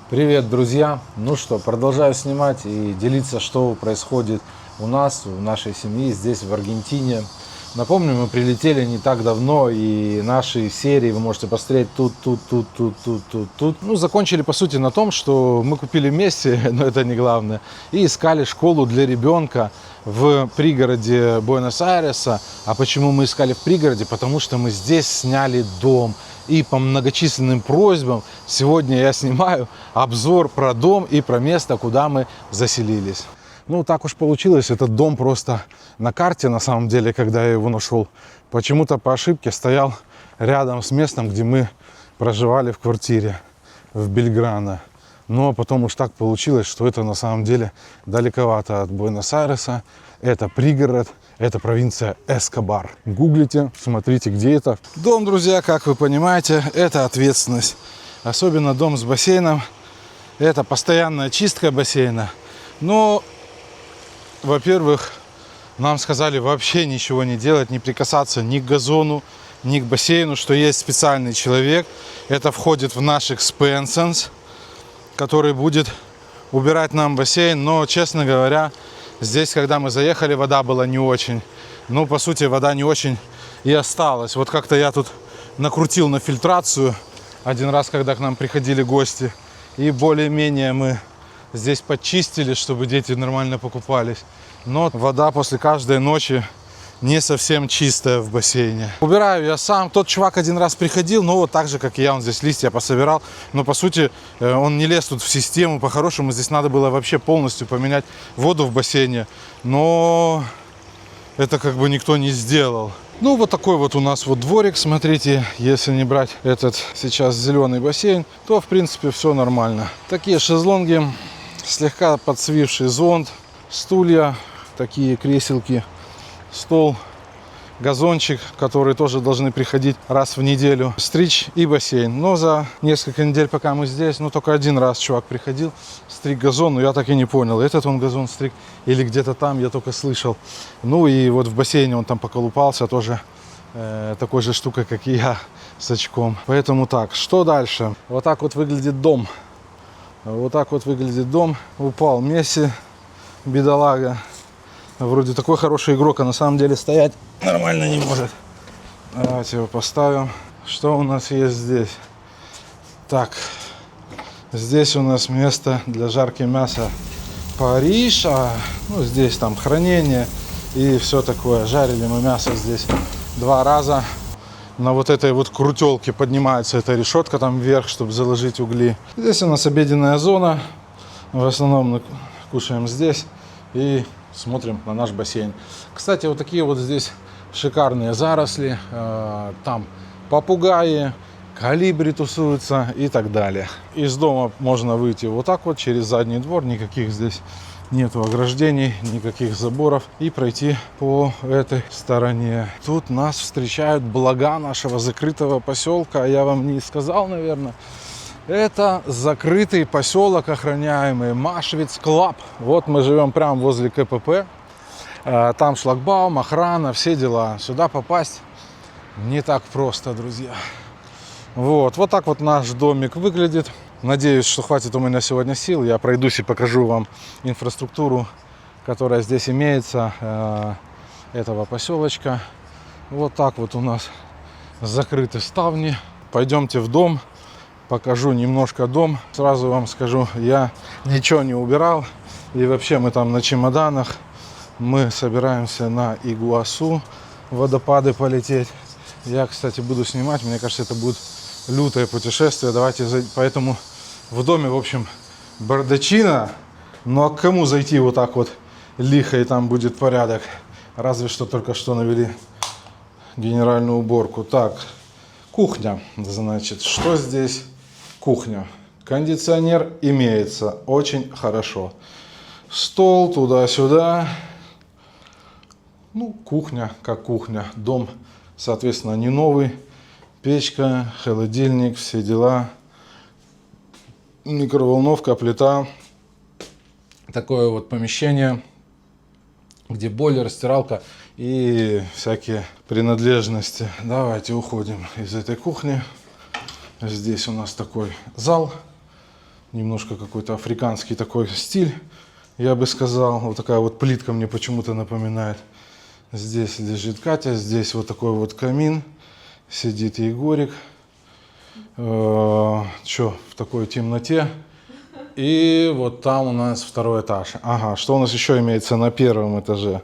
Привет, друзья! Ну что, продолжаю снимать и делиться, что происходит у нас, в нашей семье здесь, в Аргентине. Напомню, мы прилетели не так давно, и наши серии вы можете посмотреть тут. Ну, закончили, по сути, на том, что мы купили вместе, но это не главное, и искали школу для ребенка в пригороде Буэнос-Айреса. А почему мы искали в пригороде? Потому что мы здесь сняли дом. И по многочисленным просьбам сегодня я снимаю обзор про дом и про место, куда мы заселились. Ну, так уж получилось, этот дом просто на карте, на самом деле, когда я его нашел, почему-то по ошибке стоял рядом с местом, где мы проживали в квартире в Бельграно. Но потом уж так получилось, что это на самом деле далековато от Буэнос-Айреса. Это пригород, это провинция Эскобар. Гуглите, смотрите, где это. Дом, друзья, как вы понимаете, это ответственность. Особенно дом с бассейном. Это постоянная чистка бассейна. Но, во-первых, нам сказали вообще ничего не делать, не прикасаться ни к газону, ни к бассейну, что есть специальный человек. Это входит в наш экспенсенс, который будет убирать нам бассейн. Но, честно говоря, здесь, когда мы заехали, вода была не очень. Ну, по сути, вода не очень и осталась. Вот как-то я тут накрутил на фильтрацию один раз, когда к нам приходили гости. И более-менее мы здесь подчистили, чтобы дети нормально покупались. Но вода после каждой ночи не совсем чистая в бассейне. Убираю я сам. Тот чувак один раз приходил, но вот так же, как и я, он здесь листья пособирал. Но по сути он не лез тут в систему. По-хорошему здесь надо было вообще полностью поменять воду в бассейне. Но это как бы никто не сделал. Ну вот такой вот у нас вот дворик, смотрите. Если не брать этот сейчас зеленый бассейн, то в принципе все нормально. Такие шезлонги, слегка подсвивший зонт, стулья, такие креселки, стол, газончик, которые тоже должны приходить раз в неделю, стричь и бассейн. Но за несколько недель, пока мы здесь, ну только один раз чувак приходил, стриг газон, но я так и не понял, этот он газон стриг или где-то там, я только слышал. Ну и вот в бассейне он там поколупался, тоже такой же штукой, как и я, с очком. Поэтому так, что дальше? Вот так вот выглядит дом. Вот так вот выглядит дом. Упал Месси, бедолага. Вроде такой хороший игрок, а на самом деле стоять нормально не может. Давайте его поставим. Что у нас есть здесь? Так, здесь у нас место для жарки мяса Париж. Ну, здесь там хранение и все такое. Жарили мы мясо здесь 2 раза. На вот этой вот крутелке поднимается эта решетка там вверх, чтобы заложить угли. Здесь у нас обеденная зона. В основном мы кушаем здесь и смотрим на наш бассейн. Кстати, вот такие вот здесь шикарные заросли. Там попугаи, колибри тусуются и так далее. Из дома можно выйти вот так вот через задний двор. Никаких здесь нету ограждений, никаких заборов. И пройти по этой стороне. Тут нас встречают блага нашего закрытого поселка. Я вам не сказал, наверное. Это закрытый поселок охраняемый Машвиц Клаб. Вот мы живем прямо возле КПП. Там шлагбаум, охрана, все дела. Сюда попасть не так просто, друзья. Вот так вот наш домик выглядит. Надеюсь, что хватит у меня сегодня сил. Я пройдусь и покажу вам инфраструктуру, которая здесь имеется, этого поселочка. Вот так вот у нас закрыты ставни. Пойдемте в дом. Покажу немножко дом. Сразу вам скажу, я ничего не убирал. И вообще мы там на чемоданах. Мы собираемся на Игуасу водопады полететь. Я, кстати, буду снимать. Мне кажется, это будет лютое путешествие. Давайте поэтому в доме, в общем, бардачина. Ну а к кому зайти вот так вот лихо, и там будет порядок? Разве что только что навели генеральную уборку. Так, кухня. Значит, что здесь? Кухня. Кондиционер имеется. Очень хорошо. Стол туда-сюда. Ну, кухня как кухня. Дом, соответственно, не новый. Печка, холодильник, все дела. Микроволновка, плита. Такое вот помещение, где бойлер, стиралка и всякие принадлежности. Давайте уходим из этой кухни. Здесь у нас такой зал немножко какой-то африканский такой стиль, я бы сказал. Вот такая вот плитка мне почему-то напоминает. Здесь лежит Катя, здесь вот такой вот камин, сидит Егорик. Что в такой темноте. И вот там у нас второй этаж. Ага, что у нас еще имеется на первом этаже?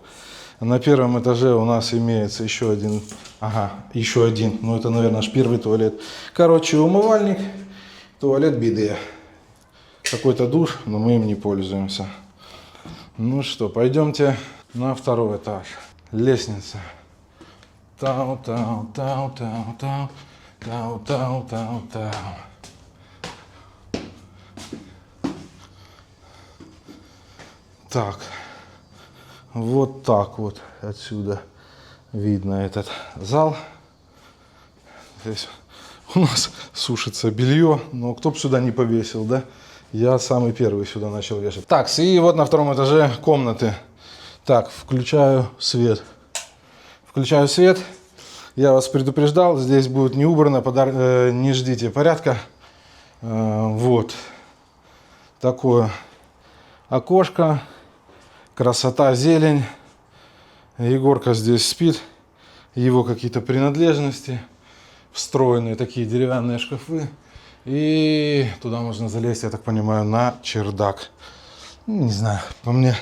На первом этаже у нас имеется еще один. Ага, еще один. Ну, это, наверное, наш первый туалет. Короче, умывальник, туалет биде. Какой-то душ, но мы им не пользуемся. Ну что, пойдемте на второй этаж. Лестница. Тау-тау-тау-тау-тау. Тау-тау-тау-тау. Так. Вот так вот отсюда видно этот зал. Здесь у нас сушится белье, но кто бы сюда не повесил, да? Я самый первый сюда начал вешать. Так, и вот на втором этаже комнаты. Так, включаю свет. Включаю свет. Я вас предупреждал, здесь будет не убрано, не ждите порядка. Вот. Такое окошко. Красота, зелень. Егорка здесь спит. Его какие-то принадлежности. Встроенные такие деревянные шкафы. И туда можно залезть, я так понимаю, на чердак. Не знаю, по мне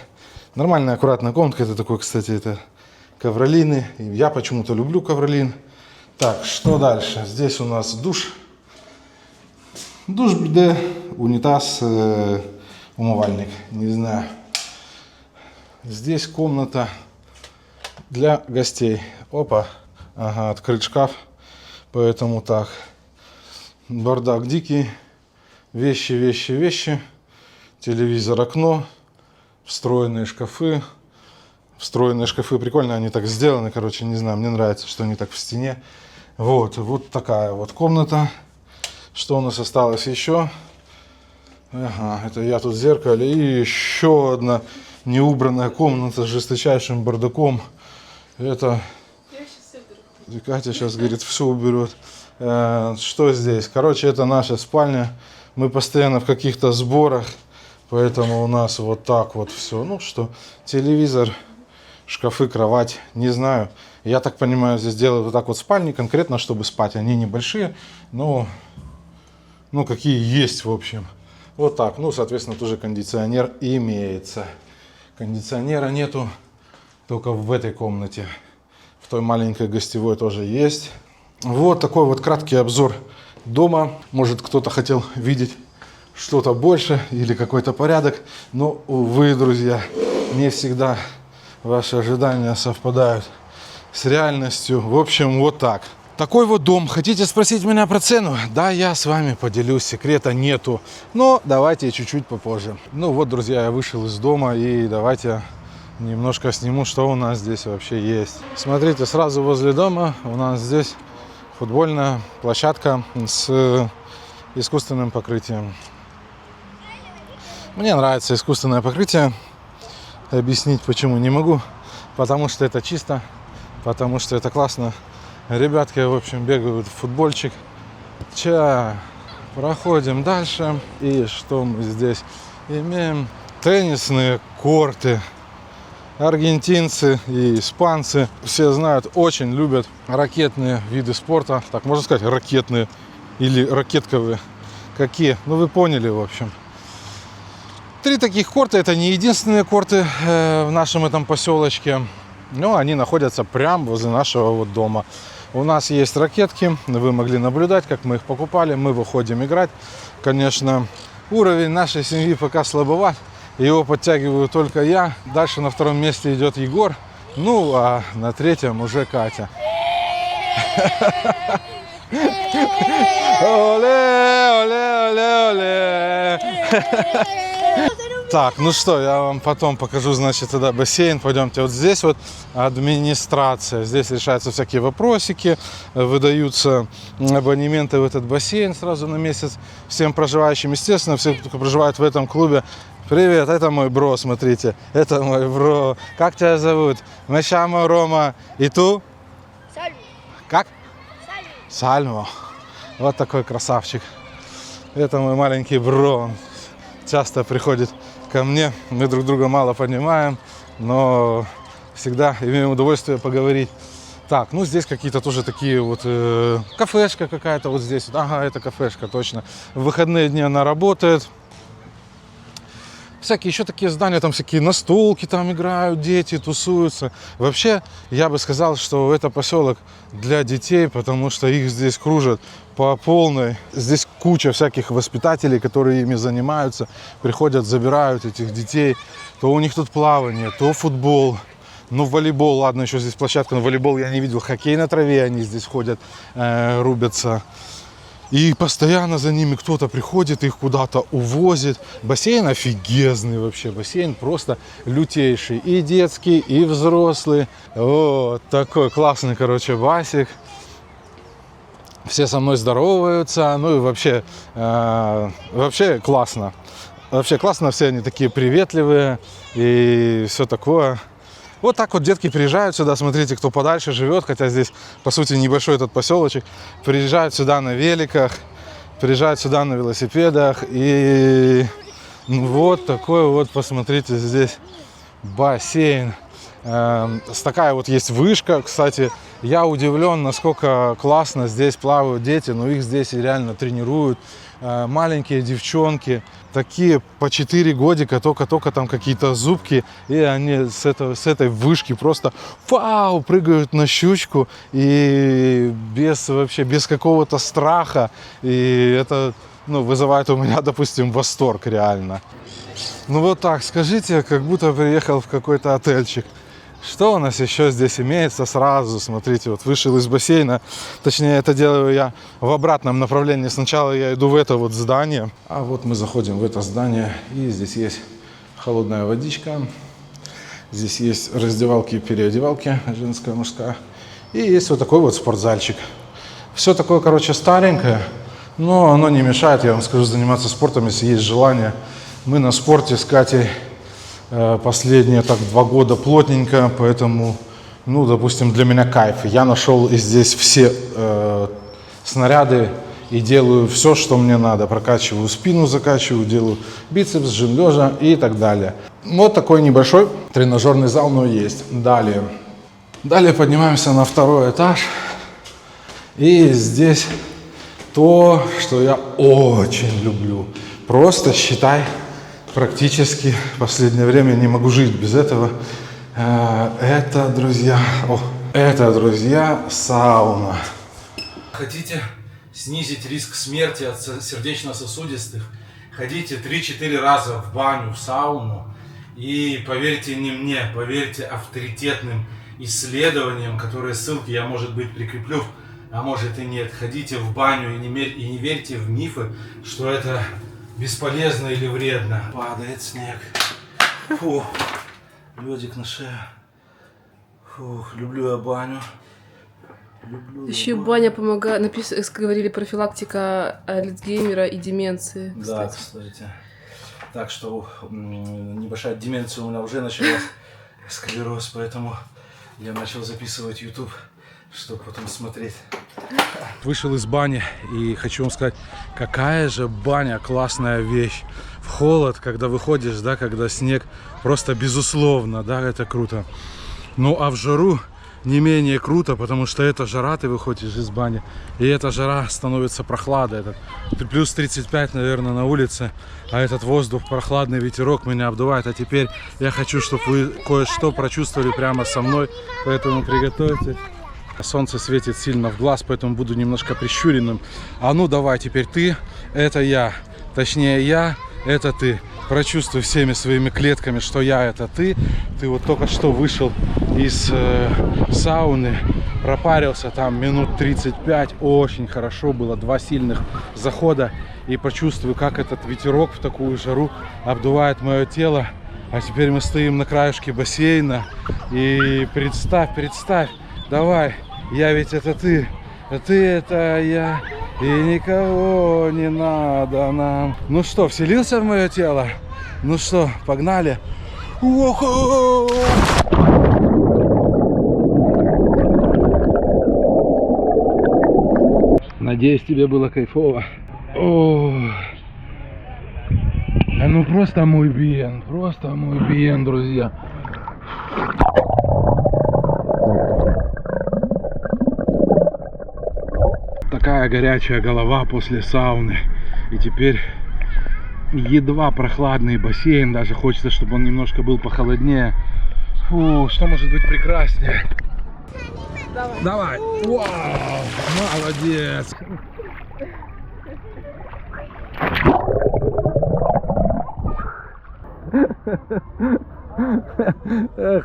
нормальная, аккуратная комнатка. Это такой, кстати, это ковролины. Я почему-то люблю ковролин. Так, что дальше? Здесь у нас душ. Душ, биде, унитаз, умывальник. Не знаю. Здесь комната для гостей. Опа. Ага, открыт шкаф. Поэтому так. Бардак дикий. Вещи, вещи, вещи. Телевизор, окно. Встроенные шкафы. Встроенные шкафы прикольно, они так сделаны, короче, не знаю, мне нравится, что они так в стене. Вот такая вот комната. Что у нас осталось еще? Ага, это я тут в зеркале. И еще одна неубранная комната с жесточайшим бардаком. Это... Катя сейчас, говорит, все уберет. Что здесь? Короче, это наша спальня. Мы постоянно в каких-то сборах, поэтому у нас вот так вот все. Ну что, телевизор, шкафы, кровать, не знаю. Я так понимаю, здесь делают вот так вот спальни конкретно, чтобы спать. Они небольшие, но ну какие есть, в общем. Вот так. Ну, соответственно, тоже кондиционер имеется. Кондиционера нету только в этой комнате. В той маленькой гостевой тоже есть. Вот такой вот краткий обзор дома. Может, кто-то хотел видеть что-то больше или какой-то порядок. Но, увы, друзья, не всегда ваши ожидания совпадают с реальностью. В общем, вот так. Такой вот дом. Хотите спросить меня про цену? Да, я с вами поделюсь, секрета нету. Но давайте чуть-чуть попозже. Ну вот, друзья, я вышел из дома и давайте немножко сниму, что у нас здесь вообще есть. Смотрите, сразу возле дома у нас здесь футбольная площадка с искусственным покрытием. Мне нравится искусственное покрытие. Объяснить почему не могу. Потому что это чисто, потому что это классно. Ребятки, в общем, бегают в футбольчик. Проходим дальше. И что мы здесь имеем? Теннисные корты. Аргентинцы и испанцы, все знают, очень любят ракетные виды спорта. Так, можно сказать, ракетные или ракетковые. Какие? Ну, вы поняли, в общем. 3 таких корта. Это не единственные корты в нашем этом поселочке. Но они находятся прямо возле нашего вот дома. У нас есть ракетки. Вы могли наблюдать, как мы их покупали. Мы выходим играть. Конечно, уровень нашей семьи пока слабоват. Его подтягиваю только я. Дальше на втором месте идет Егор. Ну, а на третьем уже Катя. Оле, оле, оле, оле. Так, ну что, я вам потом покажу, значит, тогда бассейн. Пойдемте. Вот здесь вот администрация. Здесь решаются всякие вопросики. Выдаются абонементы в этот бассейн сразу на месяц. Всем проживающим, естественно, все, кто проживает в этом клубе. Привет, это мой бро, смотрите. Это мой бро. Как тебя зовут? Me llamo Рома. И ту? Сальво. Как? Сальво. Вот такой красавчик. Это мой маленький бро. часто приходит ко мне. Мы друг друга мало понимаем, но всегда имеем удовольствие поговорить. Так, ну здесь какие-то тоже такие вот кафешка какая-то вот здесь. Ага, это кафешка, точно. В выходные дни она работает. Всякие еще такие здания, там всякие настолки, там играют дети, тусуются. Вообще, я бы сказал, что это поселок для детей, потому что их здесь кружат по полной. Здесь куча всяких воспитателей, которые ими занимаются, приходят, забирают этих детей. То у них тут плавание, то футбол. Ну, волейбол, ладно, еще здесь площадка, но волейбол я не видел. Хоккей на траве, они здесь ходят, рубятся. И постоянно за ними кто-то приходит, их куда-то увозит. Бассейн офигезный вообще, бассейн просто лютейший. И детский, и взрослый. Вот такой классный, короче, басик. Все со мной здороваются, ну и вообще классно. Вообще классно, все они такие приветливые и все такое. Вот так вот детки приезжают сюда, смотрите, кто подальше живет, хотя здесь, по сути, небольшой этот поселочек, приезжают сюда на великах, приезжают сюда на велосипедах, и вот такой вот, посмотрите, здесь бассейн. Такая вот есть вышка, кстати, я удивлен, насколько классно здесь плавают дети, но их здесь реально тренируют. Маленькие девчонки, такие по 4 годика, только там какие-то зубки, и они с этой вышки просто прыгают на щучку, и без какого-то страха, и это вызывает у меня, допустим, восторг реально. Ну вот так, скажите, как будто приехал в какой-то отельчик. Что у нас еще здесь имеется сразу? Смотрите, вот вышел из бассейна. Точнее, это делаю я в обратном направлении. Сначала я иду в это вот здание. А вот мы заходим в это здание. И здесь есть холодная водичка. Здесь есть раздевалки и переодевалки, женская, мужская. И есть вот такой вот спортзальчик. Все такое, короче, старенькое. Но оно не мешает, я вам скажу, заниматься спортом, если есть желание. Мы на спорте с Катей последние 2 года плотненько, поэтому, допустим, для меня кайф. Я нашел и здесь все снаряды и делаю все, что мне надо. Прокачиваю спину, закачиваю, делаю бицепс, жим лежа и так далее. Вот такой небольшой тренажерный зал, но есть. Далее поднимаемся на 2-й этаж. И здесь то, что я очень люблю. Просто считай, практически в последнее время не могу жить без этого. Это, друзья, сауна. Хотите снизить риск смерти от сердечно-сосудистых? Ходите 3-4 раза в баню, в сауну. И поверьте не мне, поверьте авторитетным исследованиям, которые ссылки я, может быть, прикреплю, а может и нет. Ходите в баню и не верьте в мифы, что это бесполезно или вредно. Падает снег. Фу, ледик на шее. Фух, люблю я баню. Еще баня помогает, говорили, профилактика Альцгеймера и деменции. Да, кстати. Так что небольшая деменция у меня уже началась, склероз, поэтому я начал записывать YouTube, чтобы потом смотреть. Вышел из бани и хочу вам сказать, какая же баня классная вещь. В холод, когда выходишь, да, когда снег, просто безусловно, да, это круто. Ну а в жару не менее круто, потому что это жара, ты выходишь из бани, и эта жара становится прохладой. Плюс 35, наверное, на улице, а этот воздух, прохладный ветерок меня обдувает. А теперь я хочу, чтобы вы кое-что прочувствовали прямо со мной, поэтому приготовьтесь. Солнце светит сильно в глаз, поэтому буду немножко прищуренным. А ну давай, теперь ты, это я. Точнее, я, это ты. Прочувствуй всеми своими клетками, что я, это ты. Ты вот только что вышел из сауны, пропарился там минут 35. Очень хорошо было, 2 сильных захода. И почувствую, как этот ветерок в такую жару обдувает мое тело. А теперь мы стоим на краешке бассейна. И представь, давай. Я ведь это ты, а ты это я, и никого не надо нам. Ну что, вселился в мое тело? Ну что, погнали? Надеюсь, тебе было кайфово. Ну просто мой биен, друзья. Такая горячая голова после сауны. И теперь едва прохладный бассейн. Даже хочется, чтобы он немножко был похолоднее. Фу, что может быть прекраснее? Давай. Вау, молодец.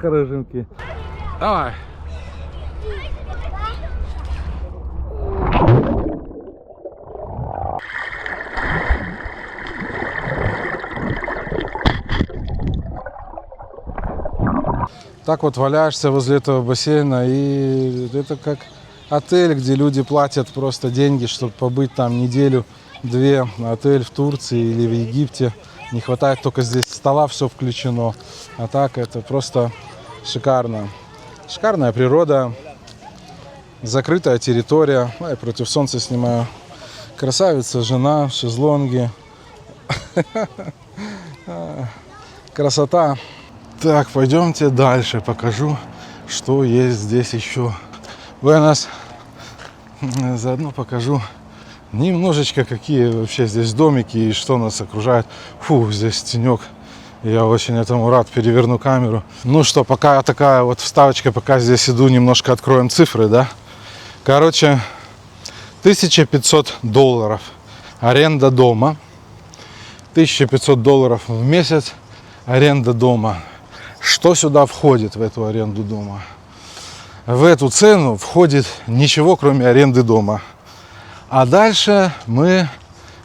Хорошенький. Давай. Так вот валяешься возле этого бассейна, и это как отель, где люди платят просто деньги, чтобы побыть там неделю-две. Отель в Турции или в Египте. Не хватает только здесь стола, все включено. А так это просто шикарно. Шикарная природа, закрытая территория. Я против солнца снимаю. Красавица, жена, шезлонги. Красота. Так, пойдемте дальше, покажу, что есть здесь еще. Буэнос. Заодно покажу немножечко, какие вообще здесь домики и что нас окружает. Фу, здесь тенек. Я очень этому рад, переверну камеру. Ну что, пока такая вот вставочка, пока здесь иду, немножко откроем цифры, да. Короче, $1500 аренда дома. $1500 в месяц аренда дома. Что сюда входит в эту аренду дома? В эту цену входит ничего, кроме аренды дома. А дальше мы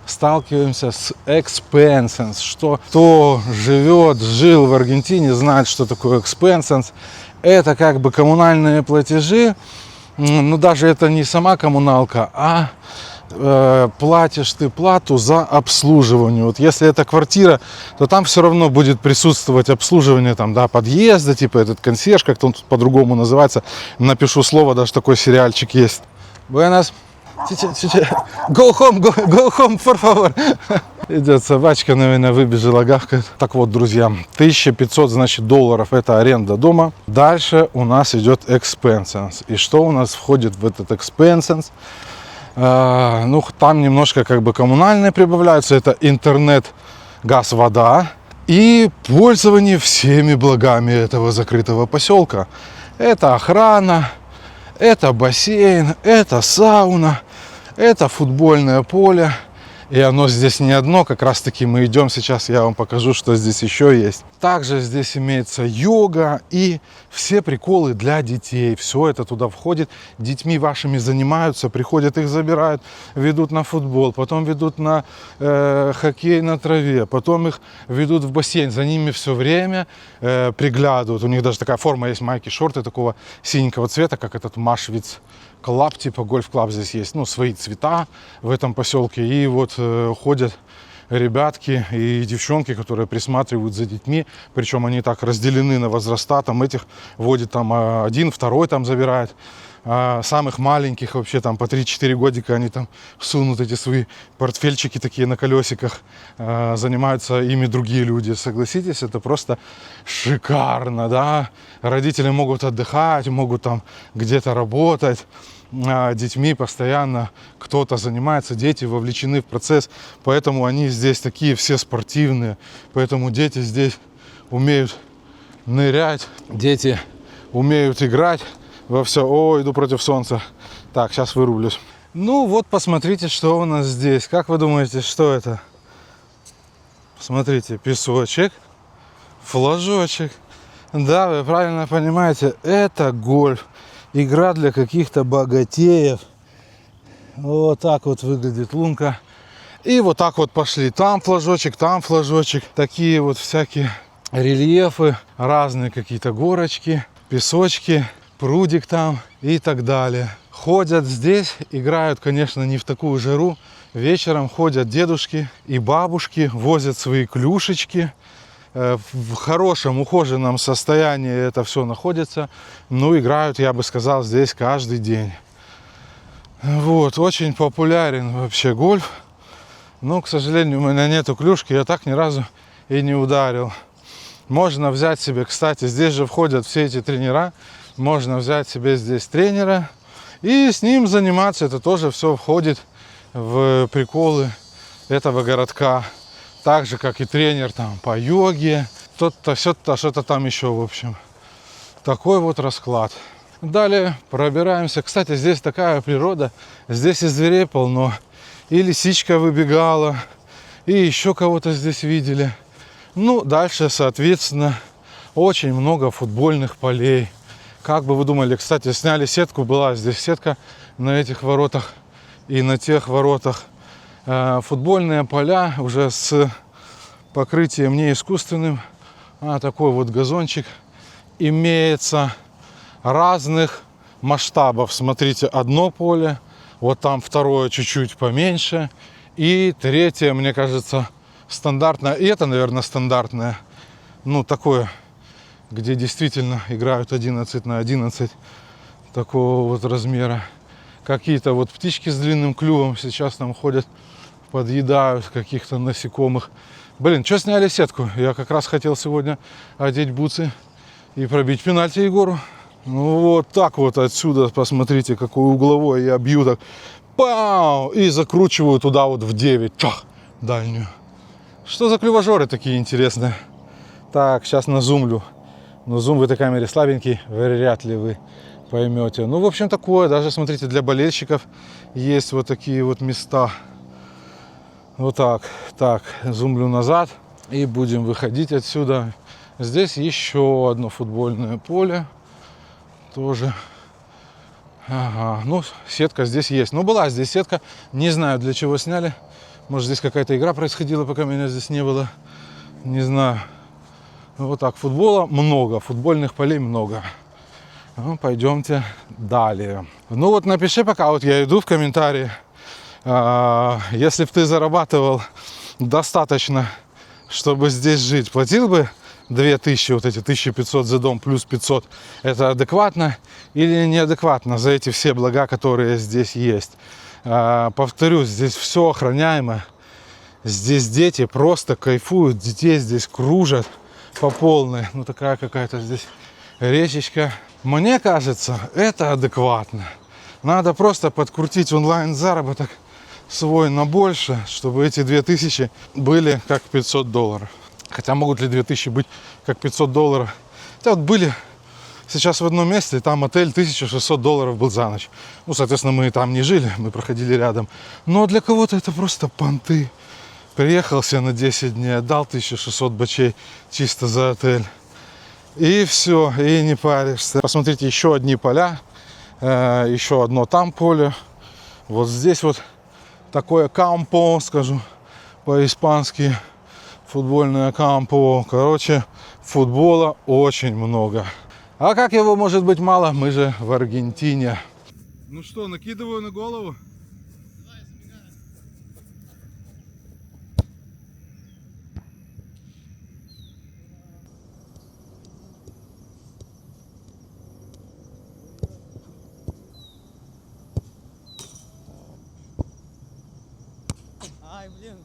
сталкиваемся с expenses. Кто жил в Аргентине, знает, что такое expenses. Это как бы коммунальные платежи. Но даже это не сама коммуналка, а платишь ты плату за обслуживание. Вот если это квартира, то там все равно будет присутствовать обслуживание там, да, подъезда, типа этот консьерж, как-то он тут по-другому называется. Напишу слово, даже такой сериальчик есть. Buenas. Go home, go home, por favor. Идет собачка, наверное, выбежала, гавкает. Так вот, друзья, $1500, значит, долларов это аренда дома. Дальше у нас идет expenses. И что у нас входит в этот expenses? Ну, там немножко как бы коммунальные прибавляются. Это интернет, газ, вода и пользование всеми благами этого закрытого поселка. Это охрана, это бассейн, это сауна, это футбольное поле. И оно здесь не одно, как раз таки мы идем сейчас, я вам покажу, что здесь еще есть. Также здесь имеется йога и все приколы для детей. Все это туда входит. Детьми вашими занимаются, приходят, их забирают, ведут на футбол, потом ведут на хоккей на траве, потом их ведут в бассейн. За ними все время приглядывают. У них даже такая форма есть, майки, шорты такого синенького цвета, как этот Машвиц клаб, типа гольф-клаб здесь есть, ну, свои цвета в этом поселке. И вот ходят ребятки и девчонки, которые присматривают за детьми, причем они так разделены на возраста, там этих водит там один, второй там забирает, а самых маленьких вообще там по 3-4 годика они там сунут эти свои портфельчики такие на колесиках, занимаются ими другие люди. Согласитесь, это просто шикарно, да? Родители могут отдыхать, могут там где-то работать, детьми постоянно кто-то занимается, дети вовлечены в процесс, поэтому они здесь такие все спортивные, поэтому дети здесь умеют нырять, дети умеют играть во все. О, иду против солнца. Так, сейчас вырублюсь. Ну вот, посмотрите, что у нас здесь. Как вы думаете, что это? Смотрите, песочек, флажочек. Да, вы правильно понимаете, это гольф. Игра для каких-то богатеев. Вот так вот выглядит лунка. И вот так вот пошли. Там флажочек, там флажочек. Такие вот всякие рельефы, разные какие-то горочки, песочки, прудик там и так далее. Ходят здесь, играют, конечно, не в такую жару. Вечером ходят дедушки и бабушки, возят свои клюшечки. В хорошем, ухоженном состоянии это все находится. Ну, играют, я бы сказал, здесь каждый день. Вот, очень популярен вообще гольф. Но, к сожалению, у меня нету клюшки, я так ни разу и не ударил. Можно взять себе, кстати, здесь же входят все эти тренера, можно взять себе здесь тренера и с ним заниматься. Это тоже все входит в приколы этого городка. Так же, как и тренер там по йоге, то-то, все-то, что-то там еще, в общем. Такой вот расклад. Далее пробираемся. Кстати, здесь такая природа, здесь и зверей полно. И лисичка выбегала, и еще кого-то здесь видели. Ну, дальше, соответственно, очень много футбольных полей. Как бы вы думали, кстати, сняли сетку, была здесь сетка на этих воротах и на тех воротах. Футбольные поля уже с покрытием не искусственным, а такой вот газончик имеется разных масштабов. Смотрите, одно поле, вот там второе чуть-чуть поменьше, и третье, мне кажется, стандартное. И это, наверное, стандартное. Ну, такое, где действительно играют 11 на 11 такого вот размера. Какие-то вот птички с длинным клювом сейчас там ходят, подъедают каких-то насекомых. Блин, что сняли сетку? Я как раз хотел сегодня одеть бутсы и пробить пенальти Егору. Ну вот так вот отсюда, посмотрите, какой угловой. Я бью так, пау, и закручиваю туда вот в 9, чах, дальнюю. Что за клюважоры такие интересные? Так, сейчас назумлю. Но зум в этой камере слабенький, вряд ли вы поймете. Ну, в общем, такое. Даже, смотрите, для болельщиков есть вот такие вот места. Вот так. Так, зумлю назад. И будем выходить отсюда. Здесь еще одно футбольное поле. Тоже. Ага, ну, сетка здесь есть. Ну, была здесь сетка. Не знаю, для чего сняли. Может, здесь какая-то игра происходила, пока меня здесь не было. Не знаю. Вот так, футбола много, футбольных полей много. Ну, пойдемте далее. Ну вот напиши, пока вот я иду, в комментарии, если бы ты зарабатывал достаточно, чтобы здесь жить, платил бы 2000, вот эти 1500 за дом плюс 500, это адекватно или неадекватно за эти все блага, которые здесь есть? Повторюсь, здесь все охраняемо, здесь дети просто кайфуют, детей здесь кружат по полной. Ну, такая какая-то здесь речечка. Мне кажется, это адекватно. Надо просто подкрутить онлайн-заработок свой на больше, чтобы эти 2000 были как $500. Хотя могут ли 2000 быть как $500? Хотя вот были сейчас в одном месте, там отель $1600 был за ночь. Ну, соответственно, мы там не жили, мы проходили рядом. Но для кого-то это просто понты. Приехал себе на 10 дней, отдал 1600 бачей чисто за отель. И все, и не паришься. Посмотрите, еще одни поля. Еще одно там поле. Вот здесь вот такое кампо, скажу по-испански. Футбольное кампо. Короче, футбола очень много. А как его может быть мало? Мы же в Аргентине. Ну что, накидываю на голову. Ай, блин.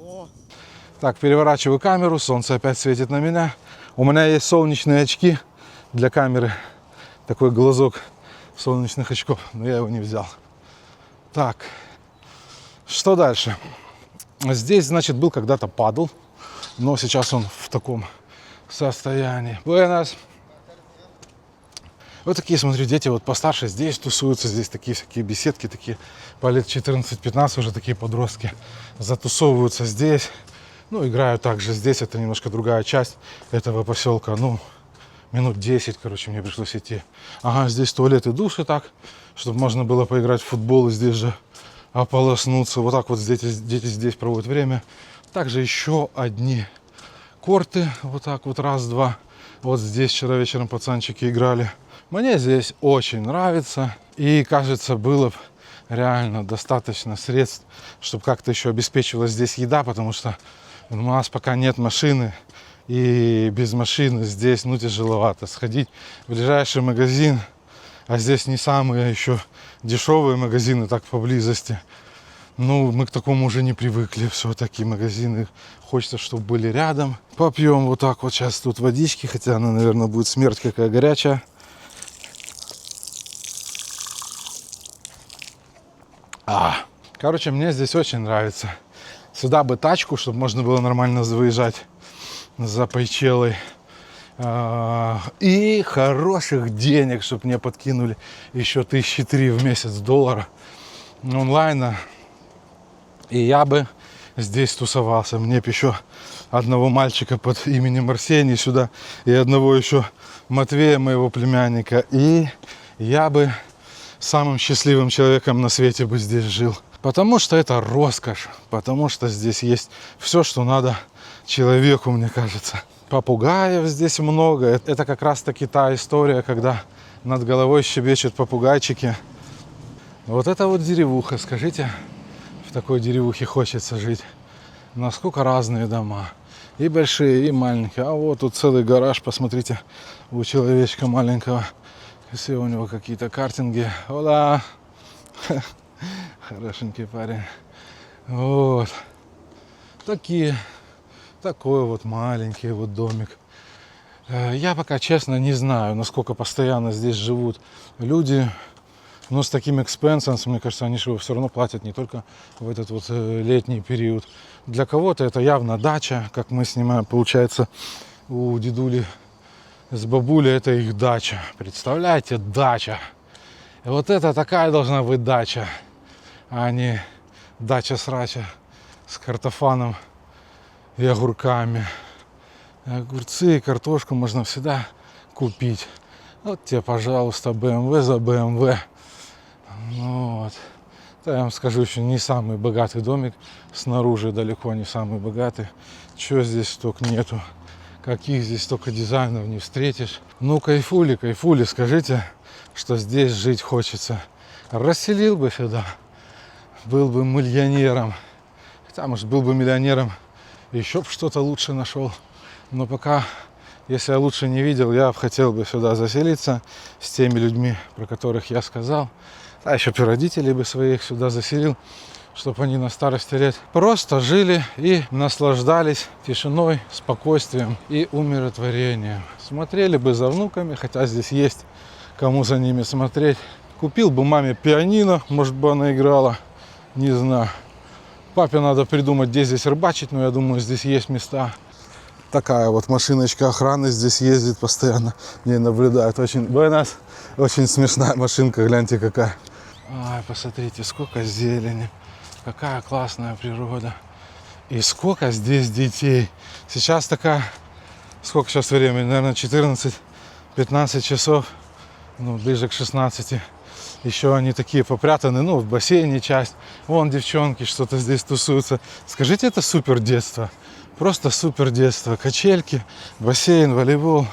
О. Так, переворачиваю камеру, солнце опять светит на меня. У меня есть солнечные очки для камеры. Такой глазок солнечных очков, но я его не взял. Так, что дальше? Здесь, значит, был когда-то падл, но сейчас он в таком состоянии. Буэнос. Вот такие, смотрю, дети вот постарше здесь тусуются, здесь такие всякие беседки, такие по лет 14-15 уже такие подростки затусовываются здесь. Ну, играю также здесь, это немножко другая часть этого поселка. Ну, минут 10, короче, мне пришлось идти. Ага, здесь туалет и душ и так, чтобы можно было поиграть в футбол и здесь же ополоснуться. Вот так вот дети здесь проводят время. Также еще одни корты, вот так вот, раз-два. Вот здесь вчера вечером пацанчики играли. Мне здесь очень нравится. И, кажется, было бы реально достаточно средств, чтобы как-то еще обеспечивалась здесь еда, потому что у нас пока нет машины. И без машины здесь, ну, тяжеловато сходить в ближайший магазин. А здесь не самые еще дешевые магазины так поблизости. Ну, мы к такому уже не привыкли. Все-таки магазины хочется, чтобы были рядом. Попьем вот так вот сейчас тут водички, хотя она, наверное, будет смерть какая горячая. Короче, мне здесь очень нравится. Сюда бы тачку, чтобы можно было нормально выезжать за Пайчелой. И хороших денег, чтобы мне подкинули еще 1003 в месяц доллара онлайна. И я бы здесь тусовался. Мне бы еще одного мальчика под именем Арсений сюда и одного еще Матвея, моего племянника. И я бы самым счастливым человеком на свете бы здесь жил. Потому что это роскошь. Потому что здесь есть все, что надо человеку, мне кажется. Попугаев здесь много. Это как раз таки та история, когда над головой щебечут попугайчики. Вот это вот деревуха, скажите. В такой деревухе хочется жить. Насколько разные дома. И большие, и маленькие. А вот тут целый гараж, посмотрите, у человечка маленького. Все у него какие-то картинги. Ола! Хорошенький парень. Вот. Такой вот маленький вот домик. Я пока, честно, не знаю, насколько постоянно здесь живут люди. Но с таким экспенсом, мне кажется, они же его все равно платят не только в этот вот летний период. Для кого-то это явно дача, как мы снимаем, получается, у дедули с бабулей это их дача. Представляете, дача. И вот это такая должна быть дача, а не дача-срача с картофаном и огурками. Огурцы и картошку можно всегда купить. Вот тебе, пожалуйста, BMW за BMW. Вот. Да, я вам скажу, еще не самый богатый домик. Снаружи далеко не самый богатый. Чего здесь столько нету? Каких здесь столько дизайнов не встретишь? Ну, кайфули, скажите, что здесь жить хочется. Расселил бы сюда. Был бы миллионером. Хотя, может, был бы миллионером, еще бы что-то лучше нашел. Но пока, если я лучше не видел, я хотел бы сюда заселиться с теми людьми, про которых я сказал. А еще бы родителей бы своих сюда заселил, чтобы они на старости лет просто жили и наслаждались тишиной, спокойствием и умиротворением. Смотрели бы за внуками, хотя здесь есть кому за ними смотреть. Купил бы маме пианино, может бы она играла, не знаю. Папе надо придумать, где здесь рыбачить, но я думаю, здесь есть места. Такая вот машиночка охраны здесь ездит постоянно, не наблюдает. Очень смешная машинка, гляньте какая. Ай, посмотрите, сколько зелени, какая классная природа. И сколько здесь детей. Сейчас сколько сейчас времени, наверное, 14-15 часов, ближе к 16. Еще они такие попрятаны, в бассейне часть. Вон девчонки что-то здесь тусуются. Скажите, это супер детство. Просто супер детство. Качельки, бассейн, волейбол.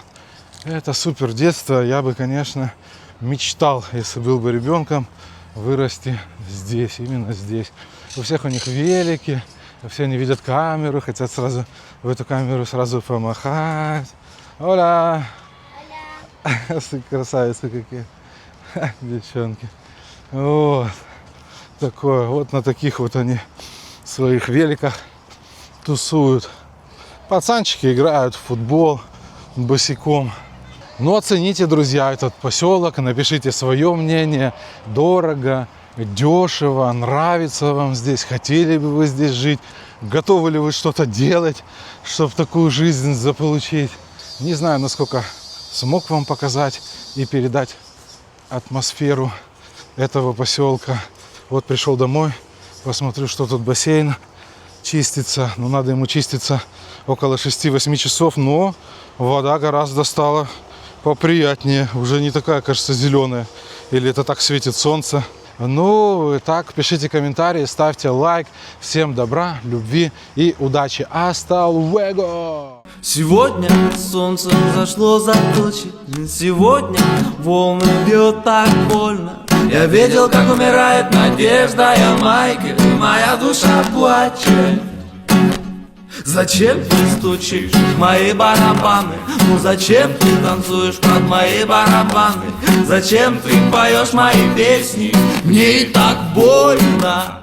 Это супер детство. Я бы, конечно, мечтал, если был бы ребенком, вырасти здесь, именно здесь. У всех у них велики, все они видят камеру, хотят сразу в эту камеру сразу помахать. Оля! Красавицы какие. Девчонки. Вот. Такое. Вот на таких вот они в своих великах тусуют. Пацанчики играют в футбол босиком. Оцените, друзья, этот поселок, напишите свое мнение. Дорого, дешево, нравится вам здесь, хотели бы вы здесь жить, готовы ли вы что-то делать, чтобы такую жизнь заполучить. Не знаю, насколько смог вам показать и передать атмосферу этого поселка. Вот пришел домой, посмотрю, что тут бассейн чистится. Надо ему чиститься около 6-8 часов, но вода гораздо стала поприятнее. Уже не такая, кажется, зеленая. Или это так светит солнце. Так, пишите комментарии, ставьте лайк. Всем добра, любви и удачи. Hasta luego! Сегодня солнце зашло за тучи. Сегодня волны бьют так больно. Я видел, как умирает надежда, я Майкл, и моя душа плачет. Зачем ты стучишь в мои барабаны? Зачем ты танцуешь под мои барабаны? Зачем ты поешь мои песни? Мне и так больно.